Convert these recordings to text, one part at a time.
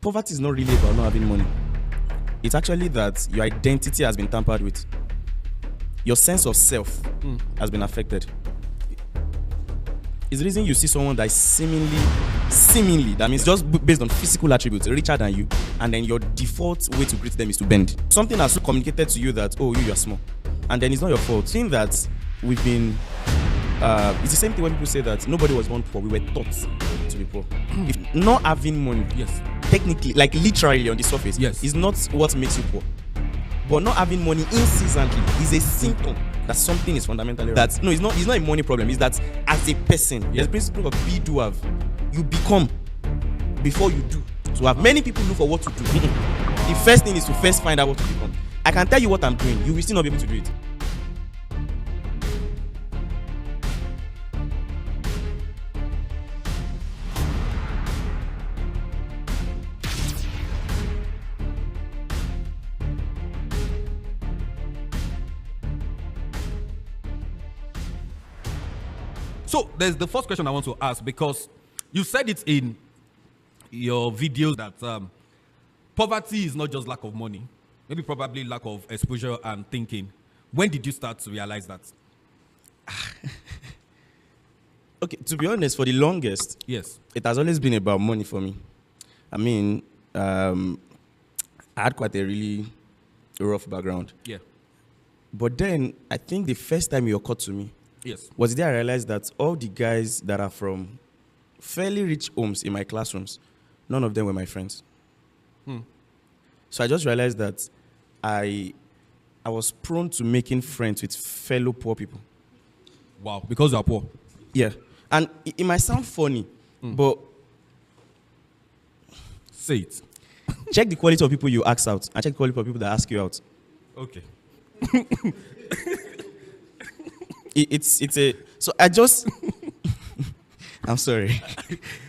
Poverty is not really about not having money. It's actually that your identity has been tampered with. Your sense of self has been affected. It's the reason you see someone that is seemingly, that means just based on physical attributes, richer than you, and then your default way to greet them is to bend. Something has communicated to you that, oh, you are small. And then it's not your fault. Seeing that we've been, it's the same thing when people say that nobody was born poor, we were taught to be poor. If not having money, Yes. technically, like literally on the surface, Yes. is not what makes you poor. But not having money incessantly is a symptom that something is fundamentally wrong. That no, it's not a money problem. It's that as a person, there's a principle of be do have. You become before you do. So have many people look for what to do. The first thing is to first find out what to become. I can tell you what I'm doing. You will still not be able to do it. So there's the first question I want to ask, because you said it in your videos that poverty is not just lack of money, maybe probably lack of exposure and thinking. When did you start to realize that? Okay, to be honest, for the longest, Yes. it has always been about money for me. I mean, I had quite a really rough background. Yeah. But then, I think the first time it occurred to me Yes. was there I realized that all the guys that are from fairly rich homes in my classrooms, none of them were my friends. So I just realized that I was prone to making friends with fellow poor people. Wow. Because you are poor. Yeah. And it might sound funny, but Say it. check the quality of people you ask out and check the quality of people that ask you out. Okay. It's a so I just I'm sorry.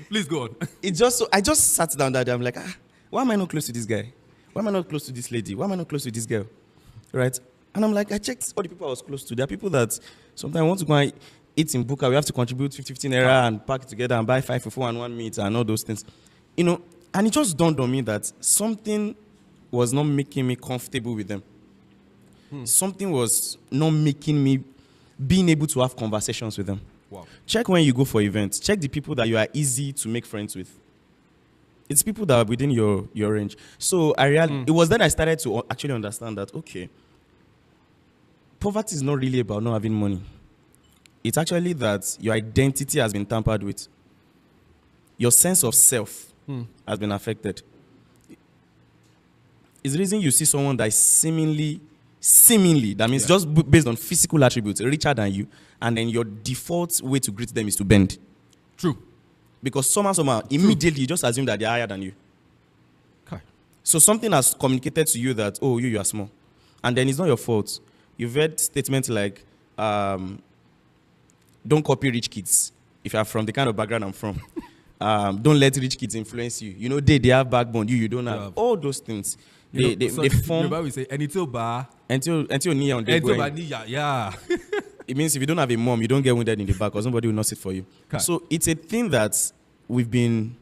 Please go on. I just sat down that day. I'm like, why am I not close to this guy? Why am I not close to this lady? Why am I not close to this girl? Right? And I'm like, I checked all the people I was close to. There are people that sometimes want to go and eat in Buka. We have to contribute 15 naira and pack it together and buy 5 fufu and 1 meat and all those things. You know, and it just dawned on me that something was not making me comfortable with them. Something was not making me being able to have conversations with them. Wow. Check when you go for events. Check the people that you are easy to make friends with. It's people that are within your range. So it was then I started to actually understand that, okay, poverty is not really about not having money. It's actually that your identity has been tampered with. Your sense of self has been affected. It's the reason you see someone that is seemingly, that means just based on physical attributes, richer than you, and then your default way to greet them is to bend. True. Because somehow, immediately you just assume that they're higher than you. Okay. So something has communicated to you that, oh, you are small. And then it's not your fault. You've heard statements like, don't copy rich kids. If you're from the kind of background I'm from. Don't let rich kids influence you. You know, they have backbone. You don't have. All those things. They form. We say, until Until on the yeah. It means if you don't have a mom, you don't get wounded in the back because nobody will nurse it for you. Okay. So it's a thing that we've been...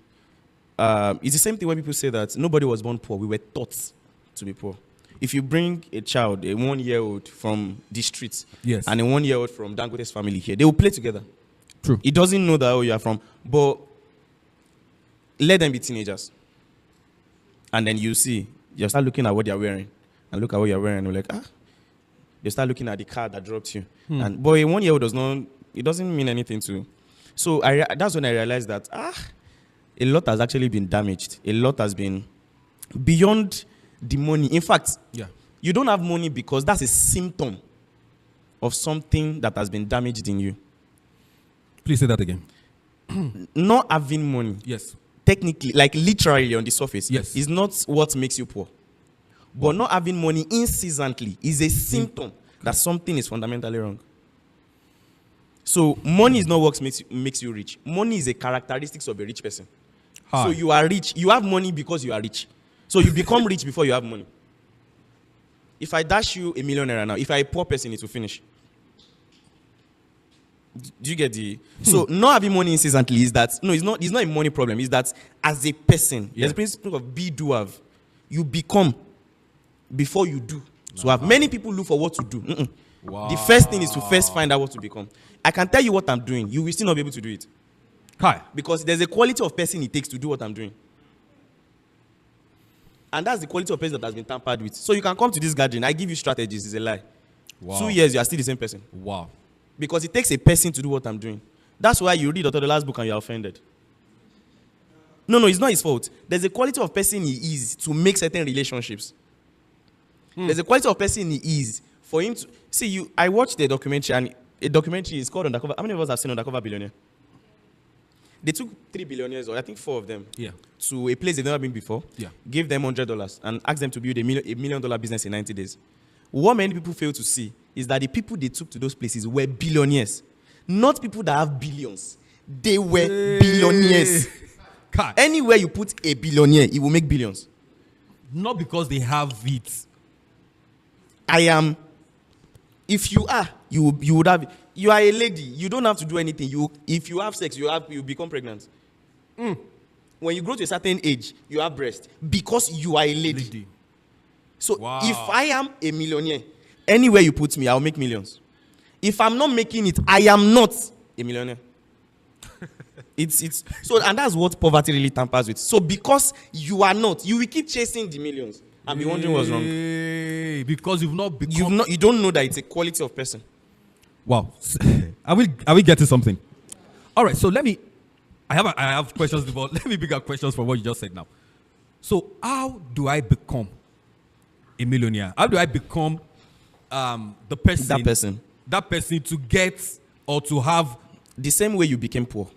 it's the same thing when people say that nobody was born poor. We were taught to be poor. If you bring a child, a 1-year-old from the streets, Yes. and a 1-year-old from Dangote's family here, they will play together. True. He doesn't know that you are from, but let them be teenagers. And then you start looking at what they're wearing, and look at what you're wearing, and you're like, they start looking at the car that dropped you. And boy, a 1-year-old it doesn't mean anything to you. So that's when I realized that a lot has actually been damaged. A lot has been beyond the money. In fact, you don't have money because that's a symptom of something that has been damaged in you. Please say that again. Not having money, Yes. technically, like literally on the surface, Yes. is not what makes you poor. But not having money incessantly is a symptom that something is fundamentally wrong. So money is not what makes you rich. Money is a characteristic of a rich person. Hi. So you are rich. You have money because you are rich. So you become rich before you have money. If I dash you 1 million naira now, if I'm a poor person, it will finish. Do you get the? So not having money incessantly is that no, it's not. It's not a money problem. It's that as a person, Yeah. there's a principle of be do have. You become before you do. So have many people look for what to do. Wow. The first thing is to first find out what to become. I can tell you what I'm doing. You will still not be able to do it Kai. because there's a quality of person it takes to do what I'm doing. And that's the quality of person that has been tampered with. So you can come to this gathering. I give you strategies. It's a lie. Wow. 2 years, you are still the same person. Wow. Because it takes a person to do what I'm doing. That's why you read Dr. Dola's book and you're offended. No, it's not his fault. There's a quality of person he is to make certain relationships. There's a quality of person he is for him to... See, I watched the documentary, and a documentary is called Undercover. How many of us have seen Undercover Billionaire? They took 3 billionaires, or I think 4 of them, Yeah. to a place they've never been before, Yeah. gave them $100 and asked them to build $1 million business in 90 days. What many people fail to see is that the people they took to those places were billionaires, not people that have billions. They were billionaires. Kai. Anywhere you put a billionaire, it will make billions. Not because they have it. I am. If you are, you would have. You are a lady. You don't have to do anything. If you have sex, you become pregnant. When you grow to a certain age, you have breast because you are a lady. So Wow. if I am a millionaire, anywhere you put me, I'll make millions. If I'm not making it, I am not a millionaire. it's so, and that's what poverty really tampers with. So because you are not, you will keep chasing the millions and be wondering what's wrong. Because you've not become... You don't know that it's a quality of person. Wow. Are we getting something? All right, so I have questions, but let me pick up questions from what you just said now. So how do I become a millionaire? How do I become the person? That person to get or to have... The same way you became poor.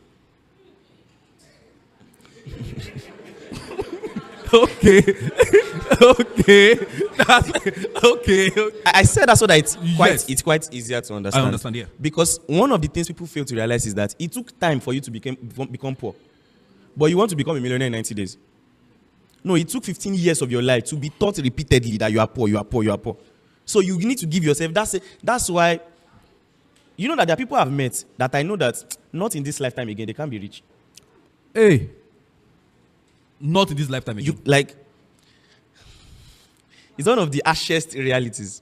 Okay. Okay. Okay. I said that so that Yes. it's quite easier to understand. I understand, yeah. Because one of the things people fail to realize is that it took time for you to become poor. But you want to become a millionaire in 90 days. No, it took 15 years of your life to be taught repeatedly that you are poor, you are poor, you are poor. So you need to give yourself, that's why, you know that there are people I've met that I know that not in this lifetime again, they can't be rich. Hey. Not in this lifetime again. It's one of the harshest realities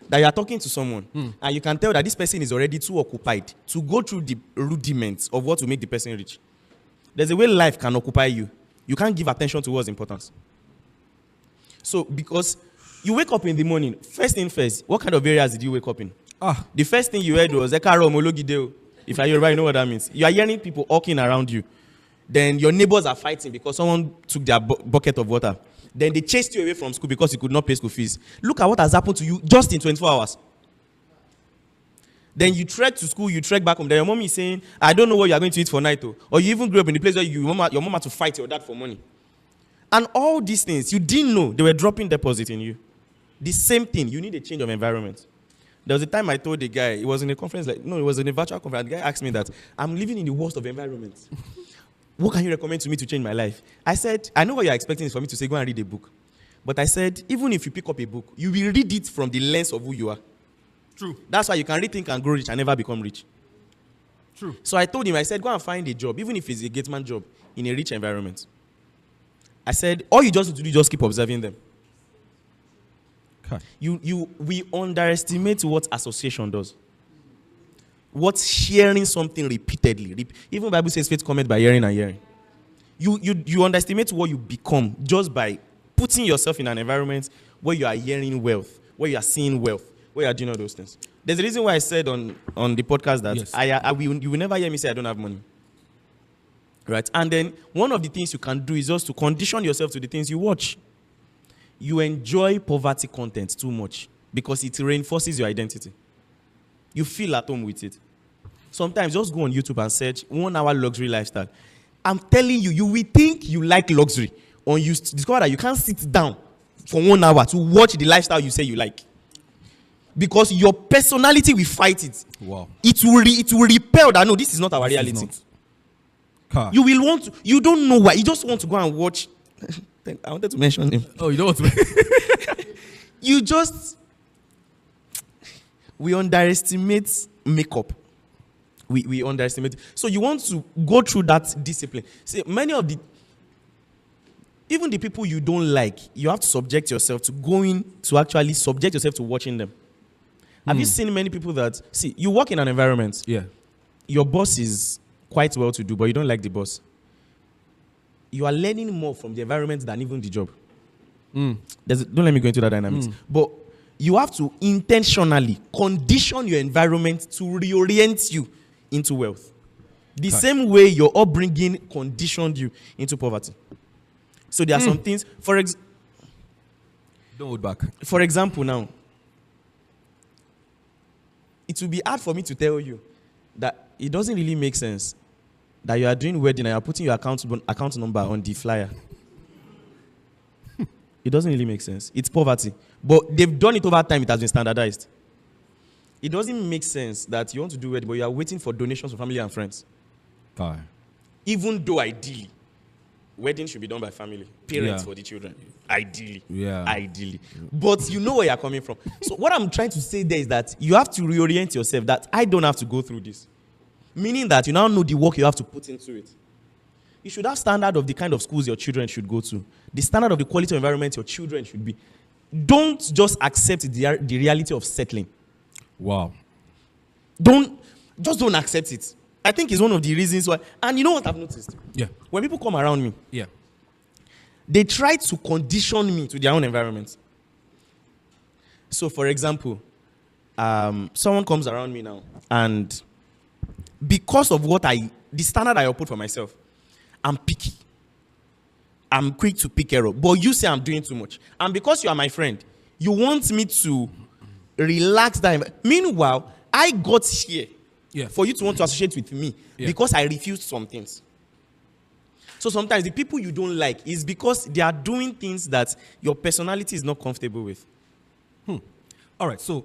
that you are talking to someone and you can tell that this person is already too occupied to go through the rudiments of what will make the person rich. There's a way life can occupy you. You can't give attention to what's important. So, because you wake up in the morning, first thing first, what kind of areas did you wake up in? The first thing you heard was, Ekaro Omologideo. If I hear right, you know what that means. You are hearing people walking around you. Then your neighbors are fighting because someone took their bucket of water. Then they chased you away from school because you could not pay school fees. Look at what has happened to you just in 24 hours. Then you trek to school, you trek back home. Then your mom is saying, I don't know what you are going to eat for night. Or you even grew up in the place where your mom had to fight your dad for money. And all these things, you didn't know they were dropping deposit in you. The same thing, you need a change of environment. There was a time I told the guy, it was in a conference, it was in a virtual conference. The guy asked me that, I'm living in the worst of environments. What can you recommend to me to change my life? I said, I know what you're expecting is for me to say, go and read a book. But I said, even if you pick up a book, you will read it from the lens of who you are. True. That's why you can rethink and grow rich and never become rich. True. So I told him, I said, go and find a job, even if it's a gateman job, in a rich environment. I said, all you just need to do is just keep observing them. Okay. We underestimate what association does. What hearing something repeatedly. Even the Bible says faith cometh by hearing and hearing. You underestimate what you become just by putting yourself in an environment where you are hearing wealth, where you are seeing wealth, where you are doing all those things. There's a reason why I said on the podcast that Yes. you will never hear me say I don't have money. Right? And then one of the things you can do is just to condition yourself to the things you watch. You enjoy poverty content too much because it reinforces your identity. You feel at home with it. Sometimes just go on YouTube and search 1 hour luxury lifestyle. I'm telling you, you will think you like luxury, or you discover that you can't sit down for 1 hour to watch the lifestyle you say you like. Because your personality will fight it. Wow. It will repel that, no, this is not our reality. You will want to, you don't know why. You just want to go and watch. I wanted to mention him. Oh, you don't want to. We underestimate makeup. we underestimate. So you want to go through that discipline. See, many of the, even the people you don't like, you have to subject yourself to going to actually subject yourself to watching them. Have you seen many people that, see, you work in an environment, Yeah. your boss is quite well to do, but you don't like the boss. You are learning more from the environment than even the job. Don't let me go into that dynamics. But you have to intentionally condition your environment to reorient you into wealth. The same way your upbringing conditioned you into poverty. So there are some things, Don't hold back. for example now, it will be hard for me to tell you that it doesn't really make sense that you are doing wedding and you are putting your account number on the flyer. It doesn't really make sense. It's poverty. But they've done it over time. It has been standardized. It doesn't make sense that you want to do wedding, but you are waiting for donations from family and friends. Okay. Even though ideally, wedding should be done by family, parents Yeah. for the children. Ideally. Yeah. Ideally. But you know where you're coming from. So what I'm trying to say there is that you have to reorient yourself that I don't have to go through this. Meaning that you now know the work you have to put into it. You should have standard of the kind of schools your children should go to. The standard of the quality of environment your children should be. Don't just accept the reality of settling. Wow. Don't accept it. I think it's one of the reasons why. And you know what I've noticed? Yeah. When people come around me, Yeah. they try to condition me to their own environment. So, for example, someone comes around me now, and because of the standard I put for myself, I'm picky. I'm quick to pick error. But you say I'm doing too much. And because you are my friend, you want me to relax that. Meanwhile, I got here for you to want to associate with me because I refused some things. So sometimes the people you don't like is because they are doing things that your personality is not comfortable with. All right. So,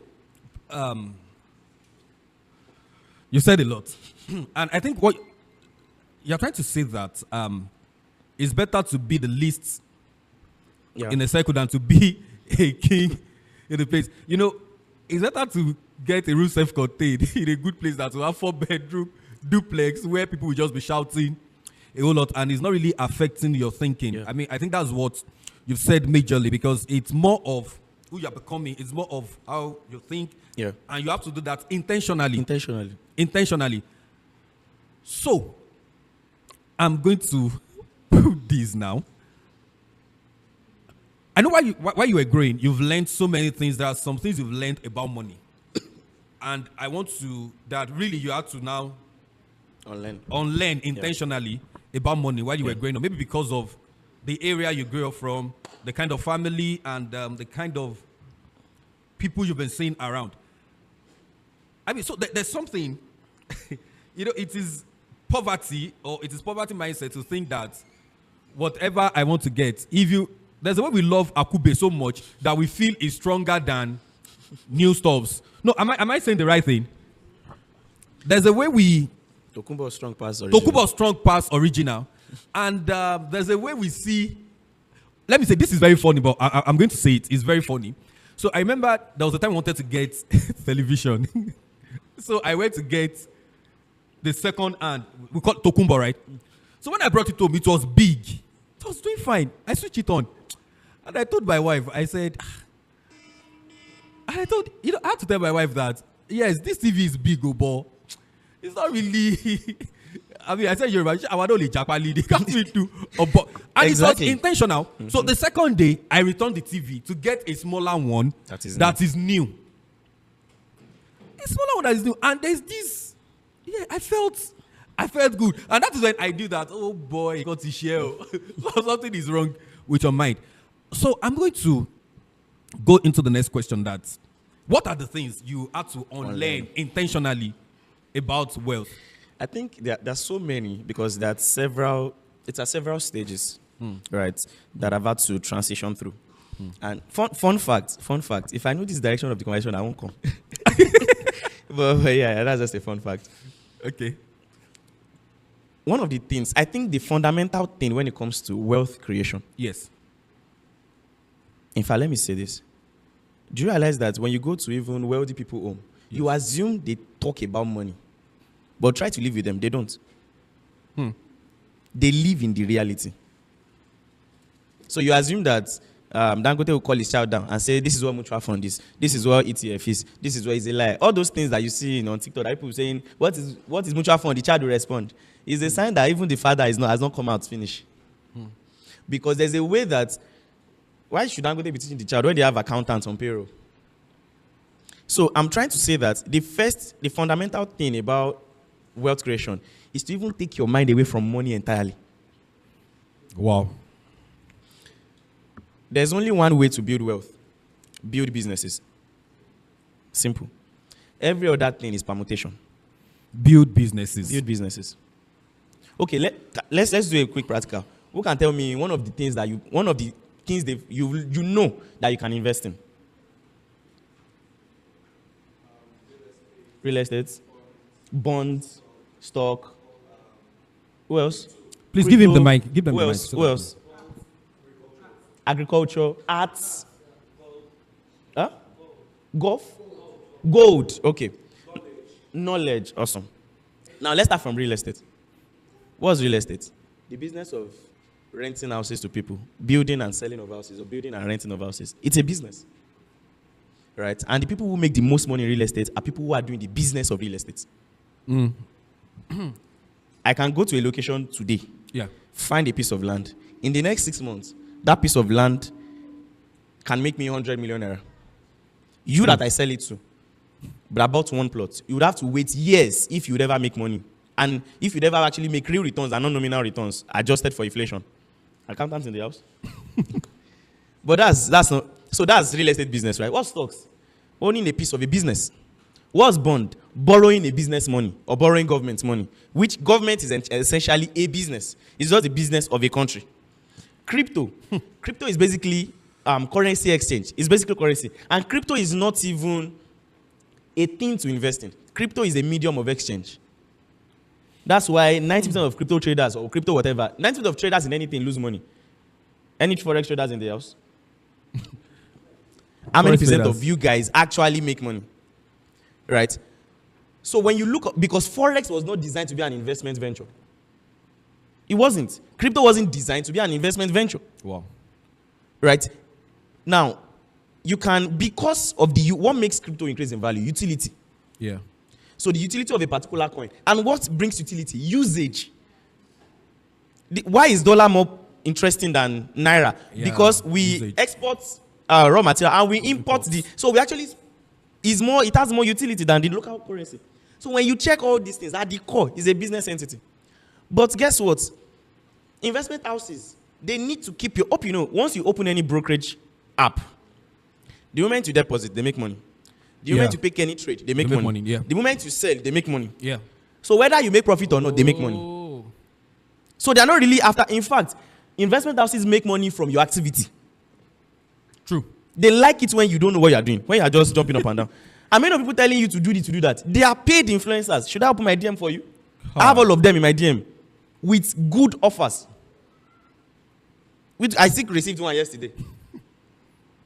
you said a lot. And I think what you're trying to say that it's better to be the least in a circle than to be a king in the place. You know, it's better to get a room self-contained in a good place than to have 4-bedroom duplex where people will just be shouting a whole lot and it's not really affecting your thinking. Yeah. I mean, I think that's what you've said majorly because it's more of who you're becoming. It's more of how you think. Yeah. And you have to do that intentionally. Intentionally. So, I'm going to put this now. I know why you were growing. You've learned so many things. There are some things you've learned about money. And I want to, that really you have to now unlearn intentionally about money while you were growing up. Maybe because of the area you grew up from, the kind of family and the kind of people you've been seeing around. I mean, so there's something, you know, it is poverty or it is poverty mindset to think that whatever I want to get, there's a way we love Akube so much that we feel is stronger than new stuffs. No, am I saying the right thing? There's a way Tokumbo strong pass original. And there's a way we see, let me say, this is very funny, but I'm going to say it. It's very funny. So I remember there was a time I wanted to get television. So I went to get the second hand. We call it Tokumbo, right? So when I brought it home, it was big. It was doing fine. I switched it on. And I told my wife, I said, I had to tell my wife that, yes, this TV is big, but it's not really. I mean, I said, I want only Japali. They can't really do. And Exactly. it was intentional. Mm-hmm. So the second day, I returned the TV to get a smaller one that is new. A smaller one that is new. And there's this. Yeah, I felt good. And that is when I knew that, oh boy, got to share. Something is wrong with your mind. So I'm going to go into the next question. What are the things you had to unlearn intentionally about wealth? I think there's so many because it's at several stages, right, that I've had to transition through. And fun fact, if I know this direction of the conversation, I won't come. but yeah, that's just a fun fact. Okay. One of the things, I think the fundamental thing when it comes to wealth creation. Yes. In fact, let me say this. Do you realize that when you go to even wealthy people home, you assume they talk about money? But try to live with them. They don't. They live in the reality. So you assume that Dangote will call his child down and say, this is what mutual fund is. This is what ETF is. This is what is a lie. All those things that you see on TikTok, that people saying, what is mutual fund? The child will respond. It's a sign that even the father has not come out to finish. Because there's a way that, why should Dangote be teaching the child when they have accountants on payroll? So I'm trying to say that the fundamental thing about wealth creation is to even take your mind away from money entirely. Wow. There's only one way to build wealth. Build businesses. Simple. Every other thing is permutation. Build businesses. Build businesses. Okay, let's do a quick practical. Who can tell me one of the things that you know that you can invest in? Real estate, bonds, stock. Who else? Please Crypto. give him the mic. Give them Who the else? mic. Who else? Agriculture, arts. Huh? Golf? Gold. Okay. Knowledge. Awesome. Now let's start from real estate. What's real estate? The business of renting houses to people, building and selling of houses, or building and renting of houses. It's a business. Right? And the people who make the most money in real estate are people who are doing the business of real estate. I can go to a location today, find a piece of land. In the next 6 months, that piece of land can make me 100 million naira. You that I sell it to, but I bought one plot, you would have to wait years if you would ever make money. And if you'd ever actually make real returns and non-nominal returns, adjusted for inflation. Accountants in the house. But that's not, so that's real estate business, right? What's stocks? Owning a piece of a business. What's bond? Borrowing a business money or borrowing government money, which government is essentially a business. It's just the business of a country. Crypto. Crypto is basically currency exchange. It's basically currency. And crypto is not even a thing to invest in. Crypto is a medium of exchange. That's why 90% of crypto traders or crypto whatever, 90% of traders in anything lose money. Any forex traders in the house? How many percent of you guys actually make money? Right? So when you look, because forex was not designed to be an investment venture. It wasn't. Crypto wasn't designed to be an investment venture. Wow. Right? Now, you can, because of what makes crypto increase in value? Utility. Yeah. So the utility of a particular coin. And what brings utility? Usage. Why is dollar more interesting than naira? Yeah, because we usage. export raw material and we import so we actually, it has more utility than the local currency. So when you check all these things, at the core is a business entity. But guess what? Investment houses, they need to keep you up. Once you open any brokerage app, the moment you deposit, they make money. The moment you pick any trade, they make money. Yeah. The moment you sell, they make money. Yeah. So whether you make profit or not, they make money. So they're not really after. In fact, investment houses make money from your activity. True. They like it when you don't know what you're doing, when you're just jumping up and down. I mean, people telling you to do this, to do that. They are paid influencers. Should I open my DM for you? I have all of them in my DM with good offers. I think received one yesterday.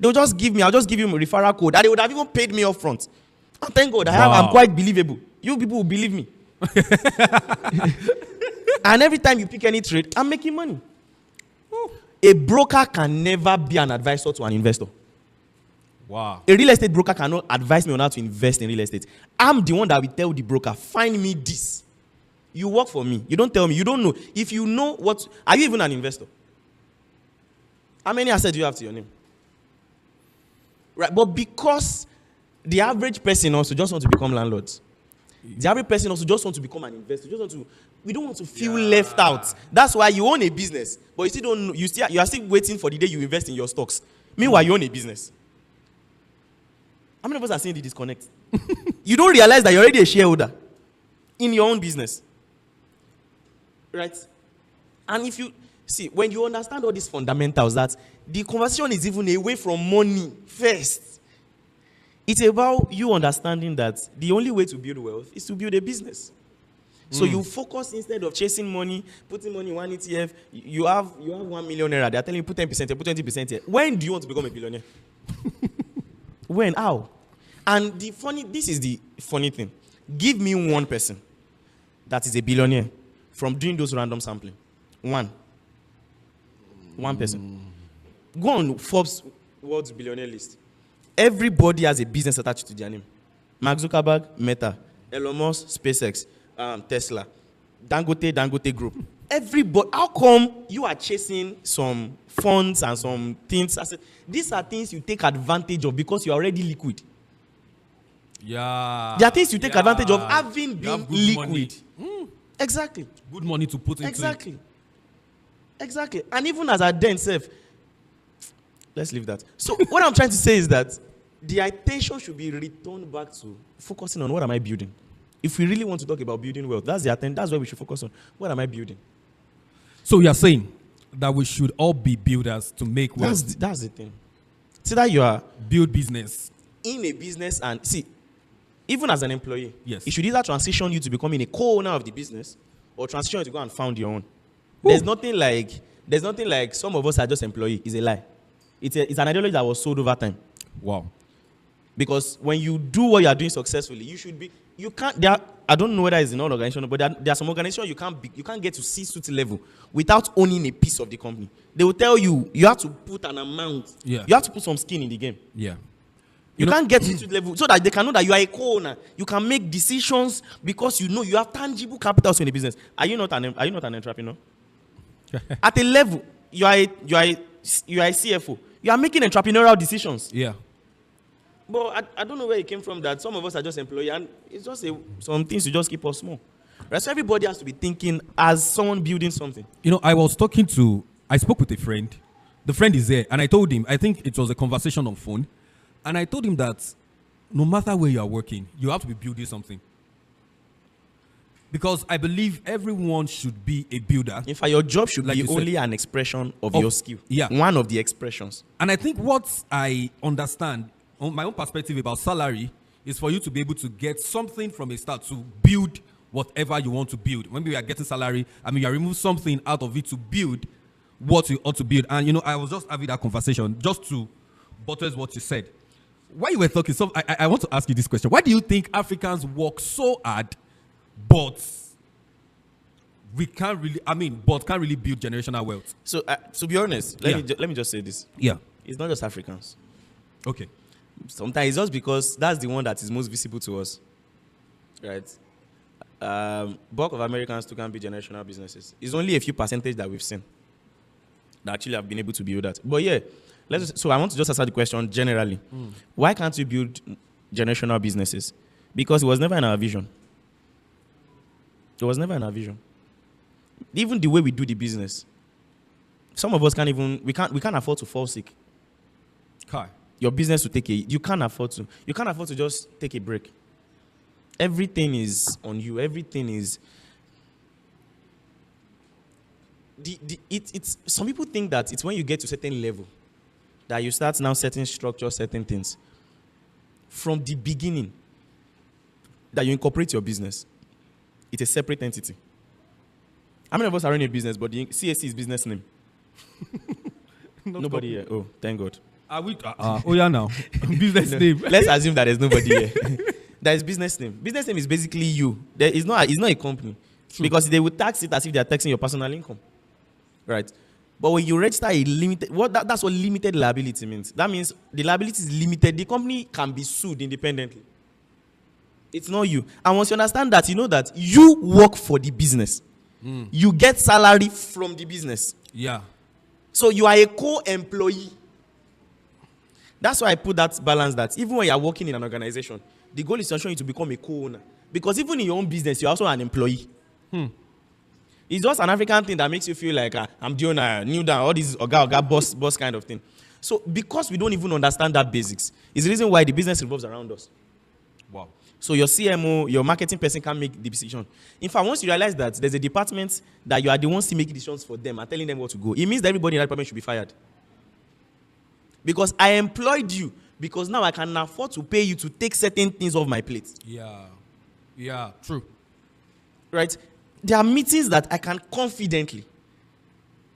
I'll just give you a referral code, and they would have even paid me up front. And thank God, I'm quite believable. You people will believe me. And every time you pick any trade, I'm making money. A broker can never be an advisor to an investor. Wow. A real estate broker cannot advise me on how to invest in real estate. I'm the one that will tell the broker, find me this. You work for me. You don't tell me. You don't know. If you know what, are you even an investor? How many assets do you have to your name? Right, but because the average person also just want to become landlords. The average person also just want to become an investor. We don't want to feel left out. That's why you own a business, but you still don't know, you are still waiting for the day you invest in your stocks. Meanwhile, you own a business. How many of us are seeing the disconnect? You don't realize that you're already a shareholder in your own business. Right? And if you see, when you understand all these fundamentals, that the conversation is even away from money first. It's about you understanding that the only way to build wealth is to build a business. So you focus, instead of chasing money, putting money in one ETF, you have 1 million naira. They're telling you put 10% here, put 20% here. When do you want to become a billionaire? When? How? And this is the funny thing. Give me one person that is a billionaire from doing those random sampling? One person. Go on Forbes World's Billionaire list. Everybody has a business attached to their name. Mark Zuckerberg, Meta. Elon Musk, SpaceX. Tesla. Dangote Group. Everybody. How come you are chasing some funds and some things? I said, these are things you take advantage of because you're already liquid. Yeah. There are things you take advantage of having You been have good liquid. money. Exactly. Good money to put into Exactly. Exactly. And even as I then self, let's leave that. So what I'm trying to say is that the attention should be returned back to focusing on what am I building. If we really want to talk about building wealth, that's the attention. That's where we should focus on. What am I building? So you're saying that we should all be builders to make wealth. That's the thing. See that you are Build business. in a business and see, even as an employee, Yes. it should either transition you to becoming a co-owner of the business or transition you to go and found your own. There's nothing like some of us are just employee. It's a lie. It's an ideology that was sold over time. Wow. Because when you do what you are doing successfully, you can't. I don't know whether it's in all organizations, but there are some organizations you can't get to C-suite level without owning a piece of the company. They will tell you have to put an amount. Yeah. You have to put some skin in the game. Yeah. You can't get to C-suite level so that they can know that you are a co-owner. You can make decisions because you have tangible capital in the business. Are you not an entrepreneur? At a level, you are a CFO. You are making entrepreneurial decisions. Yeah. But I don't know where it came from that some of us are just employees and it's just some things to just keep us small. Right? So everybody has to be thinking as someone building something. I spoke with a friend. The friend is there, and I told him, I think it was a conversation on phone, and I told him that no matter where you are working, you have to be building something. Because I believe everyone should be a builder. In fact, your job should Like be you said. only an expression of your skill. Yeah. One of the expressions. And I think what I understand, on my own perspective about salary, is for you to be able to get something from a start to build whatever you want to build. When we are getting salary, you are remove something out of it to build what you ought to build. And, I was just having that conversation just to buttress what you said. While you were talking, I want to ask you this question. Why do you think Africans work so hard, but can't really build generational wealth? So, to be honest, let me just say this. Yeah. It's not just Africans. Okay. Sometimes it's just because that's the one that is most visible to us. Right? Bulk of Americans too can be generational businesses. It's only a few percentage that we've seen that actually have been able to build that. But yeah, so I want to just answer the question generally. Why can't we build generational businesses? Because it was never in our vision. It was never in our vision. Even the way we do the business, some of us we can't afford to fall sick. Kai. Your business will you can't afford to just take a break. Everything is on you. Everything is it's some people think that it's when you get to a certain level that you start now setting structures, certain things from the beginning that you incorporate your business. It's a separate entity. How many of us are running a business, but the CSC is business name? Nobody here. Oh, thank God. Are we? Yeah, now business name. Let's assume that there's nobody here. There is business name. Business name is basically you. It's not a company. True. Because they will tax it as if they are taxing your personal income. Right? But when you register a limited, that's what limited liability means. That means the liability is limited. The company can be sued independently. It's not you. And once you understand that, you know that you work for the business. You get salary from the business. Yeah. So you are a co-employee. That's why I put that balance that even when you are working in an organization, the goal is to ensure you to become a co-owner. Because even in your own business, you're also an employee. It's just an African thing that makes you feel like I'm doing a new down, all these oga boss kind of thing. So because we don't even understand that basics, is the reason why the business revolves around us. Wow. So your CMO, your marketing person can't make the decision. In fact, once you realize that there's a department that you are the ones to make decisions for them and telling them what to go, it means that everybody in that department should be fired. Because I employed you, because now I can afford to pay you to take certain things off my plate. Yeah. Yeah. True. Right? There are meetings that I can confidently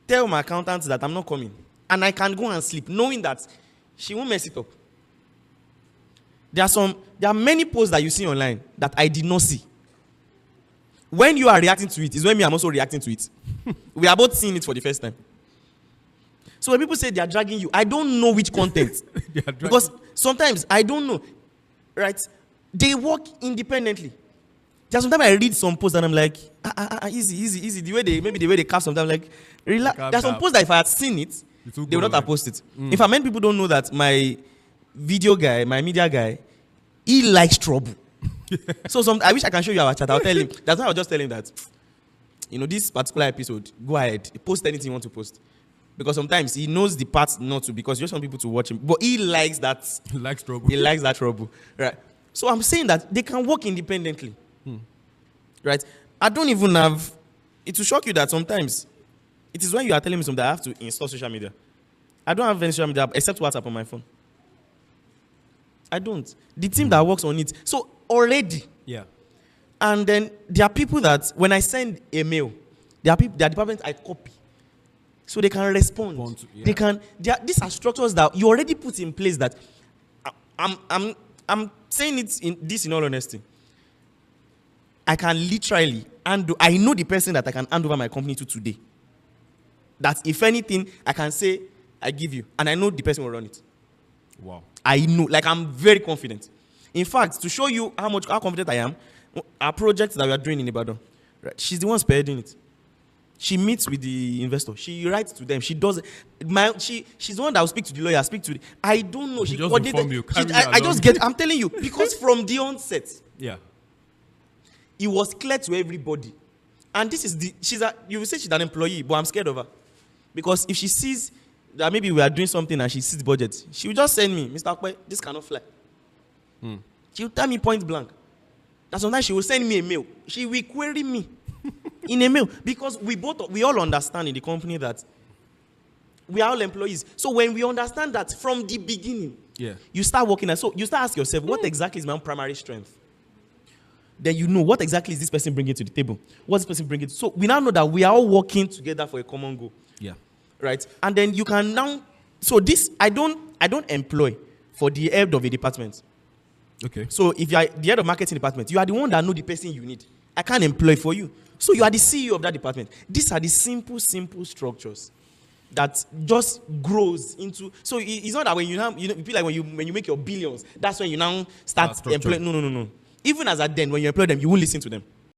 tell my accountant that I'm not coming. And I can go and sleep, knowing that she won't mess it up. There are many posts that you see online that I did not see. when you are reacting to it, is when me I'm also reacting to it. We are both seeing it for the first time. So when people say they are dragging you, I don't know which content. Because sometimes I don't know. Right? They work independently. There's sometimes I read some posts and I'm like, easy. The way they cap sometimes, like, relax. There's some posts that if I had seen it, they would not have posted it. In fact, many people don't know that my video guy, my media guy, he likes trouble. So I wish I can show you our chat. I'll tell him. That's why I'll just tell him that, this particular episode, go ahead, post anything you want to post. Because sometimes he knows the parts not to, because you just want people to watch him. But he likes that. He likes trouble. He likes that trouble. Right. So I'm saying that they can work independently. Right. I don't even have. It will shock you that sometimes it is when you are telling me something that I have to install social media. I don't have any social media except WhatsApp on my phone. I don't. The team that works on it. So already. Yeah. And then there are people that when I send a mail, there are departments I copy. So they can respond. They can. These are structures that you already put in place. That I'm saying it in all honesty. I can literally I know the person that I can hand over my company to today. That if anything, I can say I give you, and I know the person will run it. Wow. I know, like I'm very confident. In fact, to show you how confident I am, our project that we are doing in Ibadan, right? She's the one spearheading it. She meets with the investor. She writes to them. She does. She's the one that will speak to the lawyer. I don't know. She just inform you. I just get. I'm telling you, because from the onset, yeah, it was clear to everybody. And this is you will say she's an employee, but I'm scared of her, because if she sees that maybe we are doing something and she sees the budget, she will just send me, Mr. Akwe, this cannot fly. She will tell me point blank. And sometimes she will send me a mail. She will query me in a mail, because we all understand in the company that we are all employees. So when we understand that from the beginning, you start working. So you start asking yourself, what exactly is my own primary strength? Then you know what exactly is this person bringing to the table. What's this person bringing? So we now know that we are all working together for a common goal. Yeah. Right. And then you can now. So this I don't employ for the head of a department. Okay. So if you are the head of marketing department, you are the one that know the person you need. I can't employ for you. So you are the CEO of that department. These are the simple structures that just grows into. So it's not that when you feel like when you make your billions, that's when you now start employing. No. Even as at then, when you employ them, you won't listen to them.